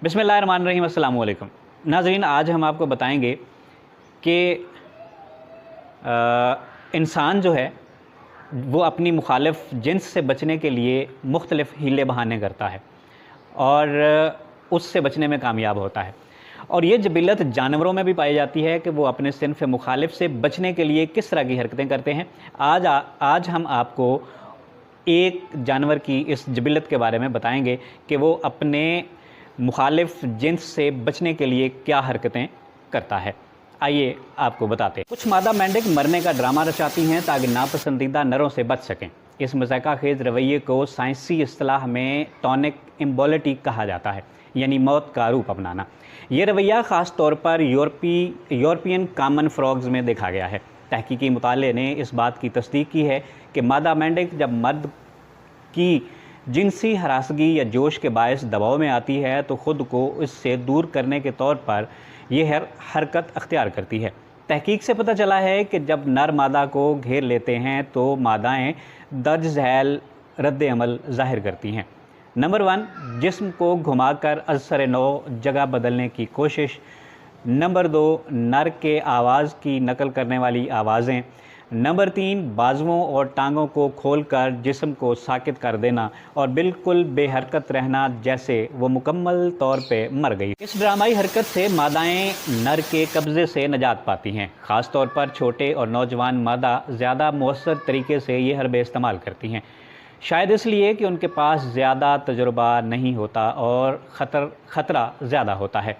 बिस्मिल्लाहिर्रहमानिर्रहीम, अस्सलामु अलैकुम। नाज़रीन, आज हम आपको बताएंगे कि इंसान जो है वो अपनी मुखालिफ जिन्स से बचने के लिए मुख्तलिफ़ हीले बहाने करता है और उससे बचने में कामयाब होता है। और ये जबिलत जानवरों में भी पाई जाती है कि वो अपने सिन्फ मुखालिफ से बचने के लिए किस तरह की हरकतें करते हैं। आज हम आपको एक जानवर की इस जबिलत के बारे में बताएंगे कि वो अपने मुखालिफ जिन्स से बचने के लिए क्या हरकतें करता है। आइए आपको बताते हैं। कुछ मादा मेंढक मरने का ड्रामा रचाती हैं ताकि नापसंदीदा नरों से बच सकें। इस मज़ाक़खेज़ रवैये को साइंसी इस्तिलाह में टॉनिक इम्बोलिटी कहा जाता है, यानी मौत का रूप अपनाना। ये रवैया ख़ास तौर पर यूरोपियन कॉमन फ्रॉग्स में देखा गया है। तहकीकी मुताले ने इस बात की तस्दीक की है कि मादा मेंढक जब मर्द की जिनसी हरासगी या जोश के बायस दबाव में आती है तो ख़ुद को इससे दूर करने के तौर पर यह हरकत अख्तियार करती है। तहकीक से पता चला है कि जब नर मादा को घेर लेते हैं तो मादाएं दर्ज झैल रद्द अमल ज़ाहिर करती हैं। नंबर 1, जिस्म को घुमाकर असर नौ जगह बदलने की कोशिश। नंबर 2, नर के आवाज़ की नकल करने वाली आवाज़ें। नंबर 3, बाजुओं और टांगों को खोलकर जिस्म को साकित कर देना और बिल्कुल बेहरकत रहना जैसे वो मुकम्मल तौर पे मर गई। इस ड्रामाई हरकत से मादाएं नर के कब्ज़े से निजात पाती हैं। ख़ास तौर पर छोटे और नौजवान मादा ज़्यादा मौसर तरीके से ये हरबे इस्तेमाल करती हैं, शायद इसलिए कि उनके पास ज़्यादा तजुर्बा नहीं होता और ख़तरा ज़्यादा होता है।